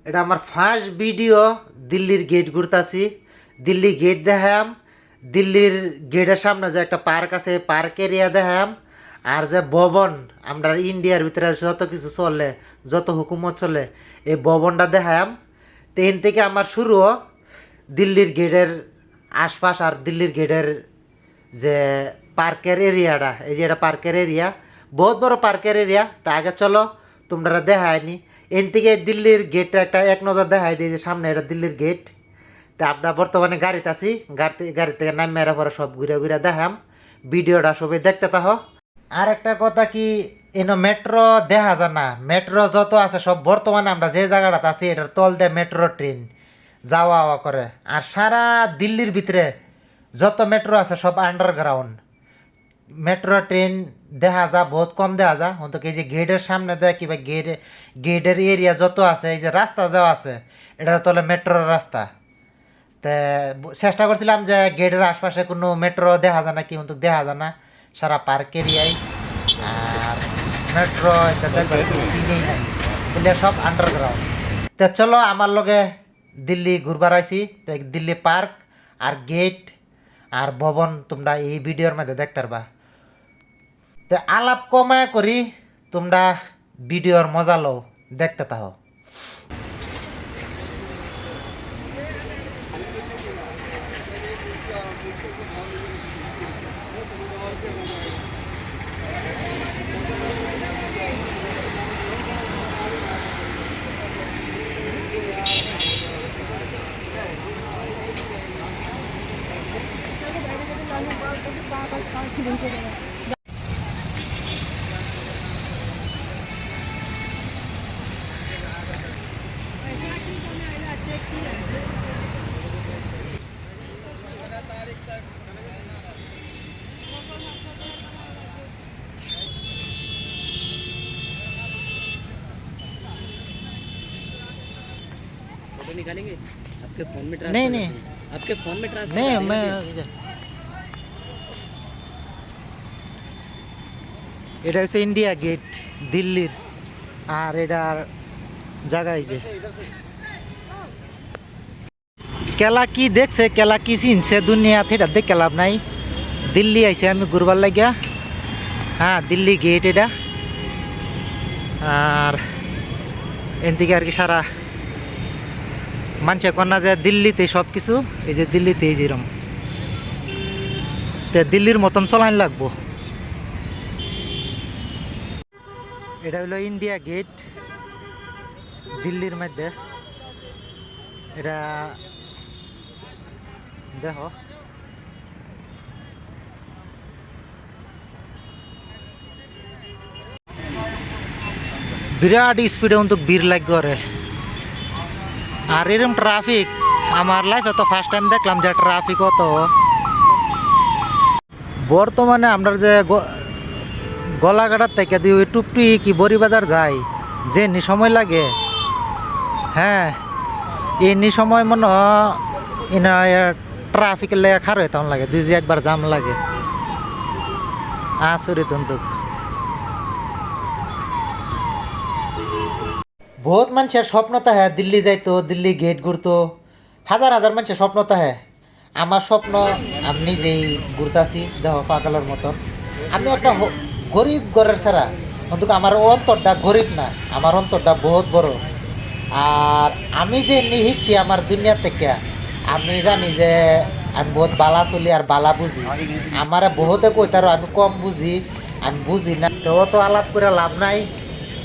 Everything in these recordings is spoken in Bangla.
এটা আমার ফার্স্ট ভিডিও। দিল্লির গেট ঘুরতাছি, দিল্লি গেট দেখাম, দিল্লির গেটের সামনে যে একটা পার্ক আছে পার্ক এরিয়া দেখাম, আর যে ভবন আমরা ইন্ডিয়ার ভিতরে যত কিছু চলে, যত হুকুমত চলে, এই ভবনটা দেখাম। তেন থেকে আমার শুরু দিল্লির গেটের আশপাশ আর দিল্লির গেটের যে পার্কের এরিয়াটা, এই যে এটা পার্কের এরিয়া, বহুত বড় পার্কের এরিয়া। তা আগে চলো তোমরা দেখায়নি এন থেকে দিল্লির গেটটা একটা এক নজর দেখাই দিই, যে সামনে এটা দিল্লির গেট। তা আমরা বর্তমানে গাড়িতে আছি, গাড়ি থেকে নাম মেরা পরে সব ঘুরে ঘুরে দেখাম। ভিডিওটা সবাই দেখতে থাকো। আর একটা কথা কি, এনো মেট্রো দেখা যায় না, মেট্রো যত আছে সব বর্তমানে আমরা যে জায়গাটাতে আছি এটার তল দিয়ে মেট্রো ট্রেন যাওয়া আওয়া করে। আর সারা দিল্লির ভিতরে যত মেট্রো আছে সব আন্ডারগ্রাউন্ড। মেট্রো ট্রেন দেখা যা বহুত কম দেখা যা, অন্তত এই যে গেটের সামনে দেয় কিংবা গেটের এরিয়া যত আছে, এই যে রাস্তা যাওয়া আছে এটার তলে মেট্রোর রাস্তা। তে চেষ্টা করছিলাম যে গেটের আশপাশে কোনো মেট্রো দেখা যায় না, কি কিন্তু দেখা যায় না, সারা পার্ক এরিয়ায়। আর মেট্রো এটা দেখবার সিনেই নাই, বলে সব আন্ডারগ্রাউন্ড। তো চলো আমার লগে দিল্লি ঘুরবার আইছি। তো দিল্লি পার্ক আর গেট আর ভবন তোমরা এই ভিডিওর মধ্যে দেখতে পারবা। তো আলাপ কমায় করি, তোমরা ভিডিওর মজা লও, দেখতে থাকো। फोटो निकालेंगे आपके फोन में ट्रांसफर नहीं नहीं आपके फोन में ट्रांसफर नहीं, करेंगे मैं क्या? এটা হচ্ছে ইন্ডিয়া গেট দিল্লির। আর এটার জায়গায় যে কেলা কি দেখছে, কেলা কি চিনছে দুনিয়া থেকে, দেখে লাভ নাই। দিল্লি আইছে আমি ঘুরবার লাগিয়া। হ্যাঁ, দিল্লি গেট এটা। আর এন থেকে আর কি সারা মানুষে কন্যা যে দিল্লিতে সব কিছু, এই যে দিল্লিতে এই যেরম, তো দিল্লির মতন চলাইন লাগবো। এটা হলো ইন্ডিয়া গেট দিল্লির মধ্যে। এটা দেখো, বিরাট স্পিডে কিন্তু ভিড় লাগবে রে। আর এরকম ট্রাফিক আমার লাইফে তো ফার্স্ট টাইম দেখলাম যে ট্রাফিক অত। বর্তমানে আমরা যে গলাঘাটার থেকে দিয়ে ওই টুপটি কি বড়িবাজার যাই, যে নি সময় লাগে, হ্যাঁ এমনি সময় মনে হয় ট্রাফিকের লেগে খারো তখন লাগে, দুই যে একবার জাম লাগে। আসরিত কিন্তু বহুত মানুষের স্বপ্ন তাহে দিল্লি যাইতো, দিল্লি গেট ঘুরতো, হাজার হাজার মানুষের স্বপ্ন তাহে। আমার স্বপ্ন আমি নিজেই ঘুরতাছি, দেখো পাগলের মতন। আমি একটা গরিব ঘরের ছাড়া, অন্তত আমার অন্তরটা গরিব না, আমার অন্তরটা বহুত বড়। আর আমি যে শিখছি আমার দুনিয়া থেকে, আমি জানি যে আমি বহুত বালা চলি আর বালা বুঝি। আমার বহুতে কইতারো আমি কম বুঝি, আমি বুঝি না, তো অত আলাপ করে লাভ নাই।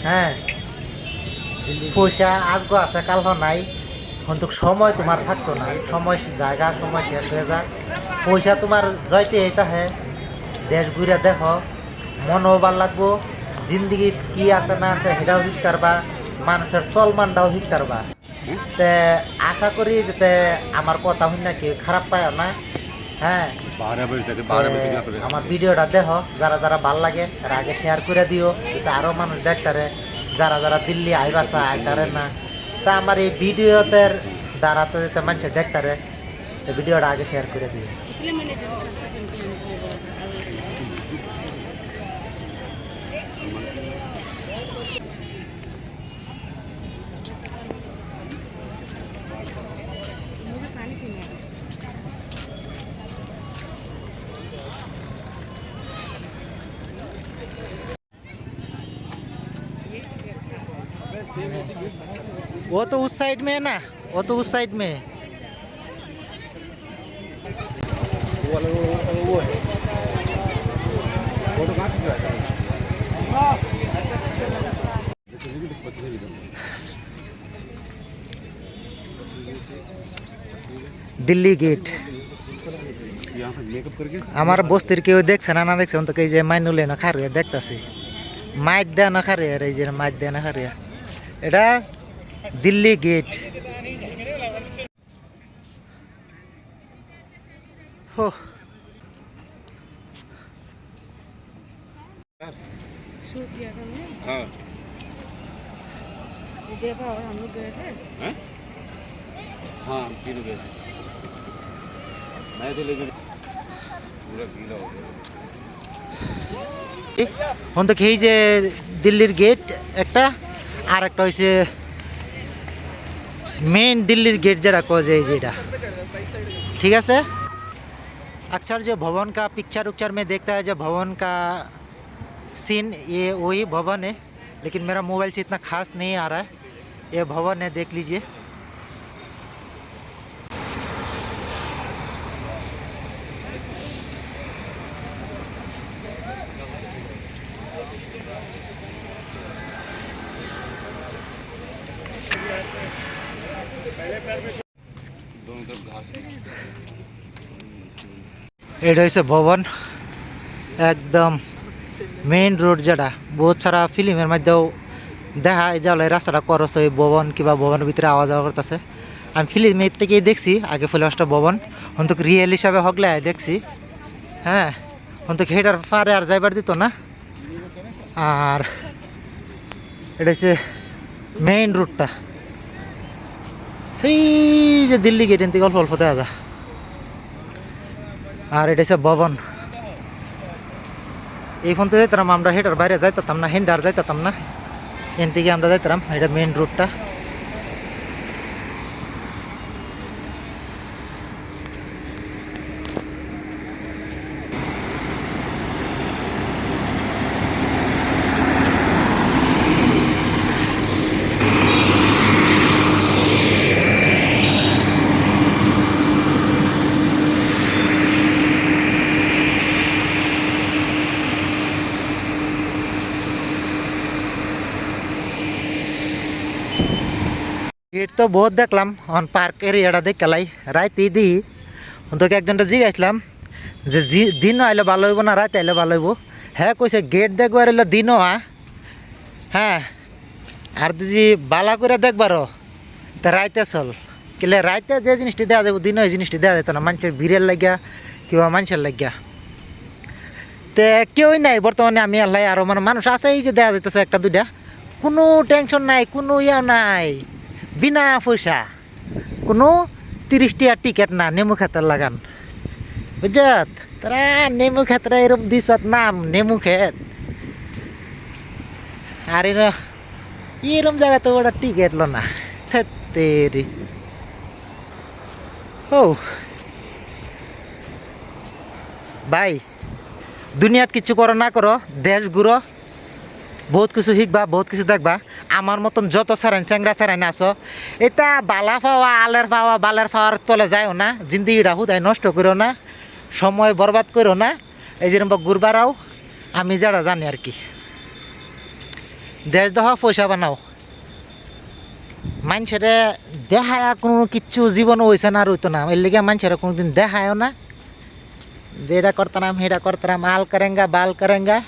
হ্যাঁ, পয়সা আজগো আছে কালহ নাই, কিন্তু সময় তোমার থাকতো না, সময় জায়গা সময় শেষ হয়ে যায়। পয়সা তোমার জয়তে এইটাহে, দেশ ঘুরে দেখো, মনও ভাল লাগবো, জিন্দগি কি আছে না আছে সেটাও শিখতে পারবা, মানুষের চলমানটাও শিখতে পারবা। তে আশা করি যাতে আমার কথা শুনে কি খারাপ পায় না। হ্যাঁ, আমার ভিডিওটা দেখো, যারা যারা ভাল লাগে তারা আগে শেয়ার করে দিও, যাতে আরও মানুষ দেখতারে, যারা যারা দিল্লি আইবার চা আইতারে না। তা আমার এই ভিডিওতে দ্বারা তো যাতে মানুষ দেখতারে, তো ভিডিওটা আগে শেয়ার করে দিও। इसलिए मैंने तेरे साथ पहन के वो तो उस साइड में है ना, वो तो उस साइड में है। वो है वो तो कहाँ से आता है দিল্লি গেট यहाँ पे मेकअप करके আমার বস্তির কেউ দেখছে না না দেখছে তো এই যে মাইনুলে না খারে দেখতাছি মাইক দেয় না খারে আর এই যে মাইক দেয় না খারে এটা দিল্লি গেট हो शूट किया था हमने हाँ ये देखा और हम लोग गए थे हैं हाँ हम तीनों गए थे मैं तो लेकिन पूरा गीला हो गया এখন তো এই যে দিল্লির গেট একটা আর একটা হইছে মেন দিল্লির गेट যেটা কয় যে এই যেটা ठीक है सर अक्सर जो भवन का पिक्चर उक्चर में देखता है जो भवन का सीन ये वही भवन है लेकिन मेरा मोबाइल से इतना खास नहीं आ रहा है ये भवन है देख लीजिए दोनों तरफ घास है এটা হচ্ছে ভবন একদম মেইন রোড যেটা বহুত সারা ফিল্মের মধ্যেও দেখা এই যে রাস্তাটা করস ওই ভবন কিংবা ভবনের ভিতরে আওয়া যাওয়া করতেছে আমি ফিল্মের থেকেই দেখছি আগে ফিল্মটা ভবন হন তো রিয়েল হিসাবে হগলে দেখছি হ্যাঁ হন তো হেটার পারে আর যাইবার দিত না আর এটা হচ্ছে মেইন রোডটা এই যে দিল্লি গেট থেকে অল্প অল্প দেখা যায় আর এটা হচ্ছে ভবন এই ফোন তো যাইতাম আমরা হেটার বাইরে যাইতাম না হিন্দার যাইতাম না এন থেকে আমরা যাইতাম এটা মেইন রোডটা गेट तो बहुत देखलाम অন পার্ক এরিয়াটা দেখালাই রাইতে দিই তোকে একজনটা জিজ্ঞাসলাম যে দিন আইলে ভালো হইব না রাতে আইলে ভালো হইব হ্যাঁ কইছে গেট দেখবার এলে দিনও হ্যাঁ আর যদি বালা করে দেখবারও তা রাইতে চল কেলে রাইতে যে জিনিসটি দেওয়া যাবো দিনও এই জিনিসটি দেওয়া যেত না মানুষের ভিড়ের লাগিয়া কিংবা মানুষের লাগিয়া তে কেউই নাই বর্তমানে আমি আল্লাহ আরও মানে মানুষ আছে এই যে দেওয়া যেতেছে একটা দুইটা কোনো টেনশন নাই কোনো ইয়া নাই বিনা পয়সা কোনো 30 টাকা টিকিট না নেমু খেতের লাগান বুঝত তারা নেমু খেতরা এরম দিছত নাম নেমু খেত আর এরম জায়গাতে ওটা টিকিট লো না তেরি ও ভাই দুনিয়াত কিছু করো না করো দেশ ঘুরো বহুত কিছু শিখবা বহুত কিছু দেখবা আমার মতন যত সারাইন চ্যাংরা সারাইন আসো এটা বালা পাওয়া আলের পাওয়া বালের পাওয়ার তলে যায়ও না জিন্দিগিটা হুদায় নষ্ট করো না সময় বরবাদ করো না এই যেরকম ঘুরবারাও আমি যারা জানি আর কি দেশ দহ পয়সা বানাও মানুষের দেখায় কোনো কিচ্ছু জীবনও হয়েছে না আর হইতো না এর লেগে মানুষের কোনোদিন দেখায়ও না যে এটা করতাম সেটা করতাম আল করেঙ্গা বাল করেঙ্গা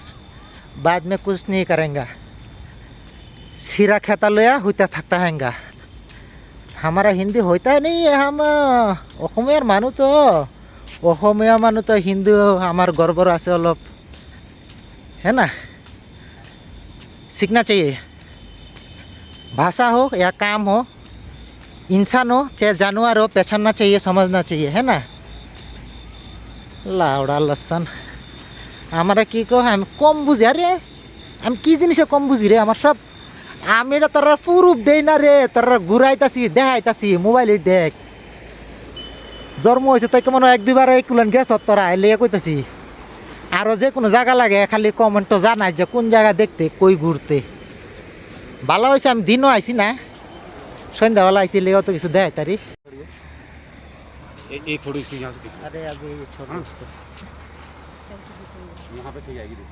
बाद में कुछ नहीं करेंगे सिरा खेता लोया होता थकता हैंगा हमारा हिंदी होता ही नहीं है हम অসমীয়ার মানুষ তো অসমীয়া মানুষ তো হিন্দু আমার গর্বর আছে অলপ है ना सीखना चाहिए भाषा हो या काम हो इंसान हो चाहे जानवर हो पहचानना चाहिए समझना चाहिए है ना लाउडा लसन আমরা কি কো আমি কম বুঝি আরে আমি কি জিনিসে কম বুঝি রে আমার সব আমি এটা তোরা পুরুপ দেই না রে তোরা ঘুরাইতাছি দেখাইতাছি মোবাইলে দেখ জন্ম হয়েছে তাই কেমন এক দুইবার এই কুলেন গেছ তোরা এলে কইতাছি আরও যে কোনো জায়গা লাগে খালি কমেন্টও জানাই যে কোন জায়গা দেখতে কই ঘুরতে ভালো হয়েছে আমি দিনও আইছি না সন্ধ্যাবেলা আইসি লেগে তো কিছু দেয় তারি एक थोड़ी सी यहाँ से दिख अरे अभी छोड़ दो उसको। यहाँ पे सही आएगी देख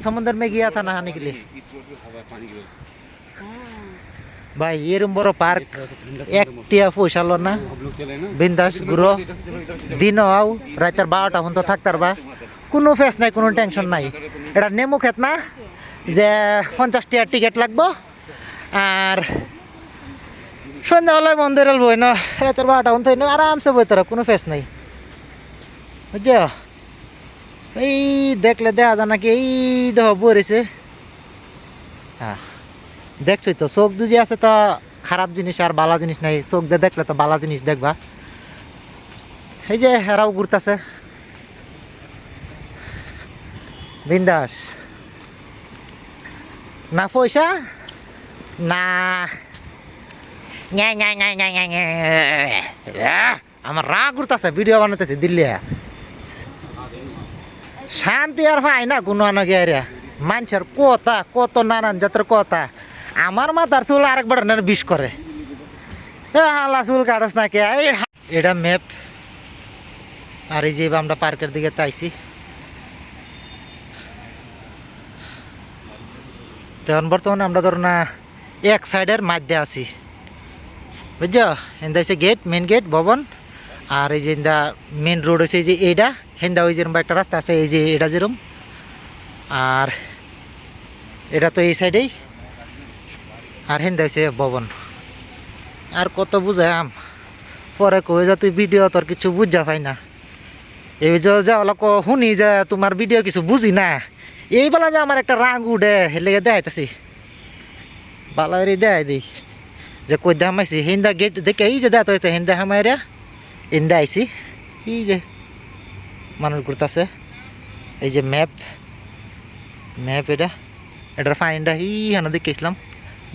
समुद्र में गया था नहाने के लिए इस रोड पे हवा पानी की वजह से ভাই এরম বড় পার্ক একটিয়া পয়সা লো না हम लोग चले ना বিন্দাস ঘুরো দিন আও রাতের 12টা পর্যন্ত থাকতার বা কোনো ফেস নাই কোনো টেনশন নাই এটা নেমু খেত না যে 50 টাকা টিকিট লাগবো আর সন্ধ্যাবেলায় মন্দিরের বই না রাতের 12টা পর্যন্ত আরামসে বই তারা কোনো ফেস নাই বুঝছো এই দেখলে দেখা যায় নাকি এই দেহ বইছে হ্যাঁ দেখছই তো চোখ দুজি আছে তো খারাপ জিনিস আর বালা জিনিস নাই চোখ দিয়ে দেখলে তো বালা জিনিস দেখবা এই যে হেরাও ঘুরতেছে বিন্দাস না পয়সা না আমার রাগ ঘুরতেছে ভিডিও বানাতেছে দিল্লি শান্তি আর ভাই না কোনো আনগে এরিয়া মানুষের কথা কত নানান জাতের কথা আমার মাথার চুল আরেকবার বিষ করে হালা চুল কাটস নাকি এটা ম্যাপ আর এই যে আমরা পার্কের দিকে চাইছি তখন বর্তমানে আমরা ধরো না এক সাইডের মাঝে আছি বুঝছো এন্দা হচ্ছে গেট মেন গেট ভবন আর এই যে মেন রোড হচ্ছে এই যে এইটা হেন্দা ওই যেরকম একটা রাস্তা আছে এই যে এটা যেরকম আর এটা তো এই সাইডেই আর হেন্দা হচ্ছে ভবন আর কত বুঝাম পরে কই যা তুই ভিডিও তোর কিছু বুঝা পাই না এই যে যা শুনি যে তোমার ভিডিও কিছু বুঝি না এইবেলা যে আমার একটা রাগ উঠে হেলেগে দেখাইতেছি বালারি দেয় দিই যে কই হামাইছি হিন্দা গেট দেখে এই যে দেখাতে হয়েছে হিন্দা হামাইরা ইন্দা আইসি এই যে মানুষ ঘুরতেছে এই যে ম্যাপ ম্যাপ এটার ফাইনটা ই হানা দেখেছিলাম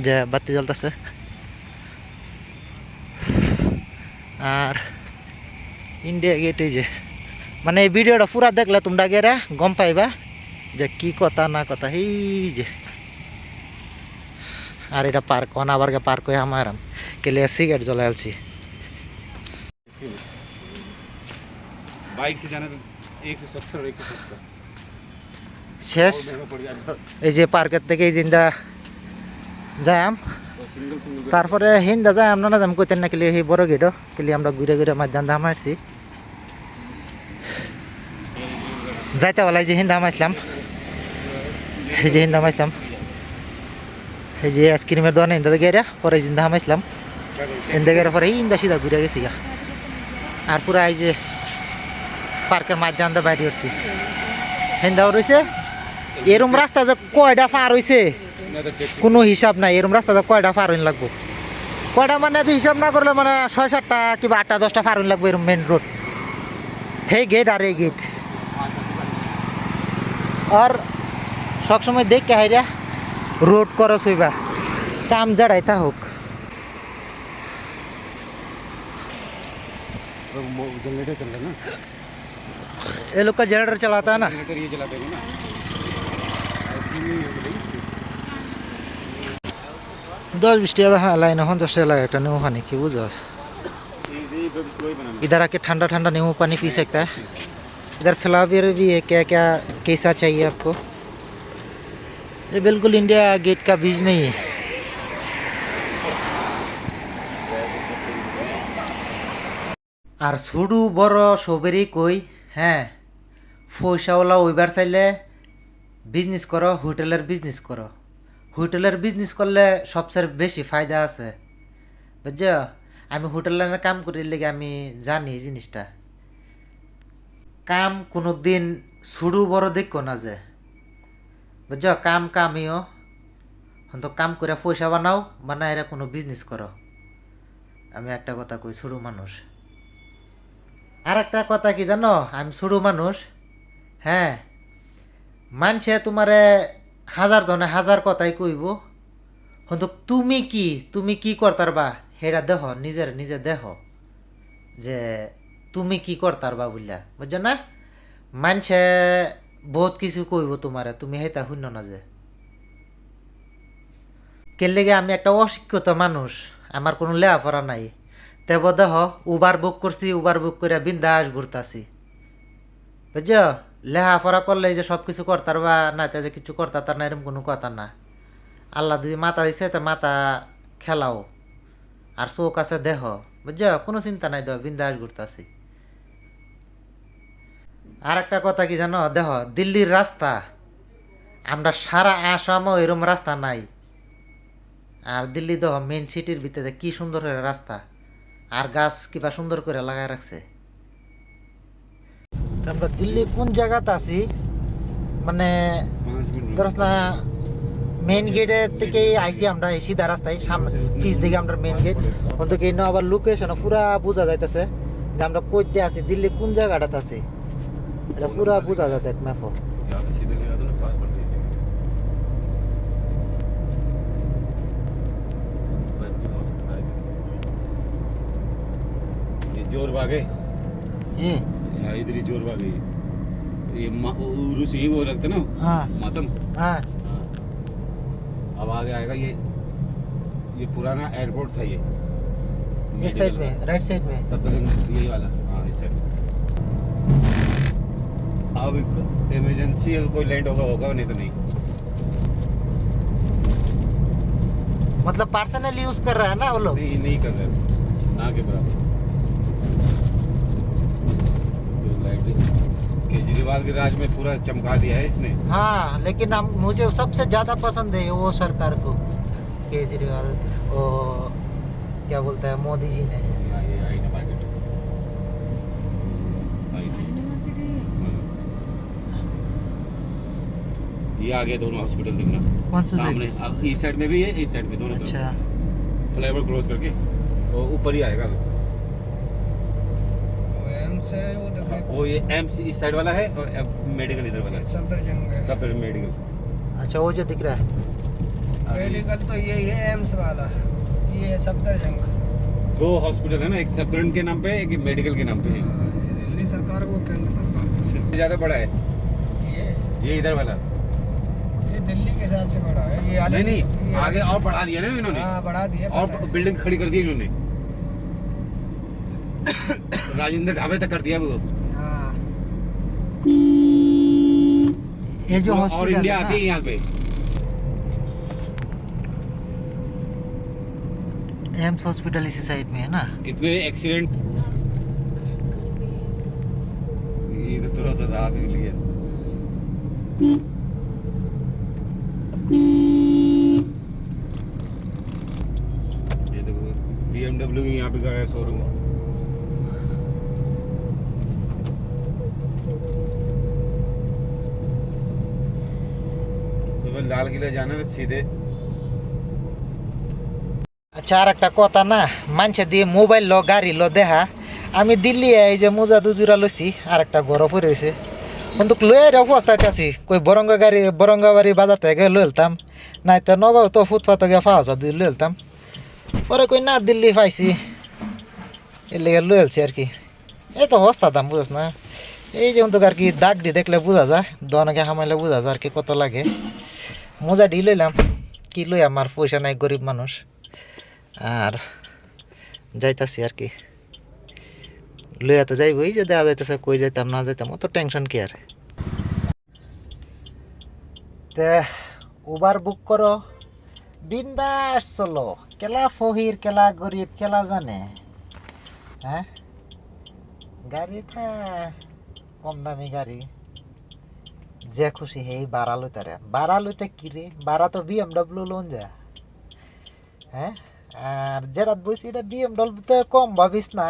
যে বাতি জ্বলতেছে আর ইন্ডিয়া গেট এই যে মানে এই ভিডিওটা পুরা দেখলে তোমরা গেরা গম পাইবা যে কি কথা না কথা এই যে আর এটা পার্ক আবার পার্ক হয়ে আমার কেলে সিগারেট জ্বলে আলছি बाइक से जाना तो 170 और 170 শেষ महंगा पड़ जाएगा এই যে পার্কের থেকে এই জিন্দা যাম सिंगल सिंगल তারপরে হিন্দা যাই আমরা না যাম কইতেন না কেলে সেই বড় গেটও কেলে আমরা ঘুরে ঘুরে মাধ্যম দাম আসছি যাইতে বলাই যে হিন্দা মাইছিলাম এই যে হিন্দা মাইছিলাম এই যে আইসক্রিমের দোকানে হিন্দা গেরা পরে জিন্দা হামাইছিলাম হিন্দা গেরা পরে হিন্দা সিধা ঘুরে গেছি গা আর পুরা এই যে পার্কের মাধ্যম দিয়ে বাইরে উঠছি হিন্দাও রয়েছে এরম রাস্তা যে কয়টা পার হয়েছে ना तो टैक्सी কোনো হিসাব নাই এরম রাস্তা যে কয়টা পার হইন লাগবো কয়টা মানে তো হিসাব না করলে মানে 6-7টা কিংবা 8টা-10টা পার হইন লাগবো এরম মেন রোড হে গেট আর এই গেট আর সবসময় দেখ কে হাইরা রোড করস হইবা কাম জাড়াইতা হোক जनरेटर चल रहा है ना ये लोग का जनरेटर चलाता है ना जनरेटर ये चलाते हैं ना दस 20 টাকা হ্যাঁ লাইন 50 টাকা লাগে একটা নেমু পানি কি বুঝছ इधर आके ठंडा ठंडा नींबू पानी पी सकता है इधर फ्लावर भी है क्या क्या कैसा चाहिए आपको ये बिल्कुल इंडिया गेट का बीच में ही है আর ছোটো বড় সবেরই কই হ্যাঁ পয়সাওয়ালা ওইবার চাইলে বিজনেস করো হোটেলের বিজনেস করো হোটেলের বিজনেস করলে সবচেয়ে বেশি ফায়দা আছে বুঝছো আমি হোটেল লাইনে কাম করি লেগে আমি জানি এই জিনিসটা কাম কোনো দিন ছোটো বড় দেখো না যে বুঝছো কাম কামিও তো কাম করে পয়সা বানাও বানায় এরা কোনো বিজনেস করো আমি একটা কথা কই ছোটো মানুষ আর একটা কথা কি জানো আমি ছোটো মানুষ হ্যাঁ মানুষে তোমারে 1000 জনে 1000 কথাই কইব কিন্তু তুমি কি করতারবা সেটা দেহ নিজে দেহ যে তুমি কি করতারবা বুঝলা বুঝছো না মানুষে বহুত কিছু কইব তোমারে তুমি সেটা শূন্য না যে কে লেগে আমি একটা অশিক্ষিত মানুষ, আমার কোনো লেখাপড়া নাই, তেব দেহ উবার বুক করছি, উবার বুক করে বিন্দাস ঘুরতাছি, বুঝছ? লেখাপড়া করলে যে সব কিছু করতার বা না, তে যে কিছু করতার তার না, এরকম কোনো কথা না। আল্লাহ যদি মাথা দিছে তো মাথা খেলাও, আর চোখ আছে দেহ, বুঝছ? কোনো চিন্তা নাই, দেহ বিন্দাস ঘুরতাছি। আর একটা কথা কি জানো, দেহ দিল্লির রাস্তা, আমরা সারা আসামও এরকম রাস্তা নাই। আর দিল্লি দেহ মেন সিটির ভিতরে কি সুন্দর করে রাস্তা, আর গাছ কিবা সুন্দর করে লাগাই রাখছে। তো আমরা দিল্লি কোন জায়গাতে আছি, মানে 5 मिनट ধরস না মেইন গেটের থেকে আইসি আমরা, এই সিধা রাস্তায় সামনে পিছ দিকে আমরা মেইন গেট, অন্তত এই আবার লোকেশন পুরা বোঝা যাইতেছে যে আমরা কইতে আছি, দিল্লি কোন জায়গাটাতে আছি এটা পুরা বোঝা যায় দেখ ম্যাপও। यहाँ से सीधे लगा दो ना, पास पड़ जाएगी। ये जोर भागे, হ্যাঁ यहाँ इधर ही जोर भागे। ये उर्दू से ही वो रखते ना, হ্যাঁ मातम। হ্যাঁ हाँ। अब आगे आएगा ये पुराना एयरपोर्ट था ये। इस साइड में, राइट साइड में। सब यही वाला, हाँ इस साइड। अब इमरजेंसी अगर कोई लैंड होगा नहीं तो नहीं। मतलब पर्सनल यूज कर रहा है ना वो लोग। नहीं कर रहे, ना के बराबर। तो लाइट केजरीवाल के राज में पूरा चमका दिया है इसने। हाँ लेकिन मुझे सबसे ज्यादा पसंद है वो सरकार को, केजरीवाल, वो क्या बोलता है मोदी जी ने। यहाँ ये आई ना मार्केट आई थी। ये आगे दोनों हॉस्पिटल देखना, कौन सा सामने इस साइड में भी है, इस साइड में दोनों तरफ। अच्छा फ्लाईओवर क्रॉस करके वो ऊपर ही आएगा। वो ये एम्स इस साइड वाला है और मेडिकल इधर वाला है। सब तरफ मेडिकल। अच्छा वो जो दिख रहा है मेडिकल तो यही है, एम्स वाला ये सफदरजंग। दो हॉस्पिटल है ना, एक सफदरजंग के नाम पे है, एक मेडिकल के नाम पे है। दिल्ली सरकार को, केंद्र सरकार ज्यादा बड़ा है ये ये इधर वाला। ये दिल्ली के हिसाब से बड़ा है ये। नहीं ये आगे और बढ़ा दिया ना इन्होंने, हाँ बढ़ा दिया, और पता है। बिल्डिंग खड़ी कर दी इन्होंने। राजेंद्र ढाबे तक कर दिया वो। हाँ ये जो और हॉस्पिटल इंडिया है आती है यहाँ पे। एम्स हॉस्पिटल इसी साइड में है ना। कितने एक्सीडेंट, ये तो थोड़ा सा रात मिली है। ये देखो BMW की यहाँ पे गया है शोरूम। तो मैं लाल किला जाना है सीधे। আচ্ছা আর একটা কথা না, মানুষে দিয়ে মোবাইল লো গাড়ি লো দেখা, আমি দিল্লি এই যে মোজা দুজুরা লইছি আর একটা গরম পরে রয়েছে, কিন্তু লয়ে অবস্থাতে আছি, কই বরঙ্গাবাড়ি বাজার থেকে লই লতাম, নাই তো নগর তো ফুটপাত গিয়ে পাওয়া যায় লই লতাম, পরে কই না দিল্লি পাইছি এর লেগে লই লছি আর কি। এই তো অবস্থা দাম বুঝছ না, এই যে আর কি দাগডি দেখলে বোঝা যায়, দনকে হামাইলে বোঝা যায় আর কি কত লাগে। মোজা ডি লইলাম, কি লই আমার পয়সা নাই, গরিব মানুষ, আর যাইতাছি আর কি, লইয়া তো যাইব, এই যে দেওয়া যাইতেছে, কই যাইতাম না যাইতাম, অত টেনশন কি আর। তে উবার বুক করো, বিন্দাস চলো, কেলা ফহির কেলা গরিব কেলা জানে, হ্যাঁ গাড়ি থা কম দামি গাড়ি, যে খুশি হেই ভাড়া লইতে রে, ভাড়া লইতে কি রে, ভাড়া তো BMW লোন যা, হ্যাঁ আর যেটা বলছি এটা BMW তো কম ভাবিস না,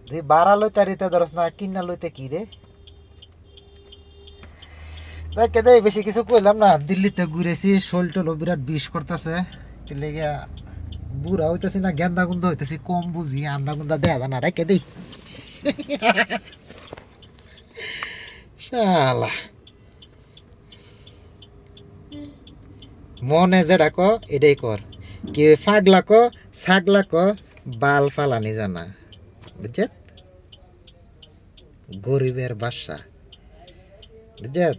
তুই ভাড়া লইতে রিতে ধরস না, কিনা লইতে কি রে। তাকে দেয় বেশি কিছু কইলাম না, দিল্লিতে ঘুরেছি, শোল টোলো বিরাট বিষ করতেছে, কি লেগে বুড়া হইতেছি না, গেন্দা গুন্দা হইতেছি, কম বুঝি, আন্দা গুন্দা দেয়া জানা রেখে দেই। শালা মনে যেটা ক এটাই কর, কি ফাগলা ক ছাগলা ক, বাল ফালানি জানা, বুঝছেন, গরিবের বাসা, বুঝছেন।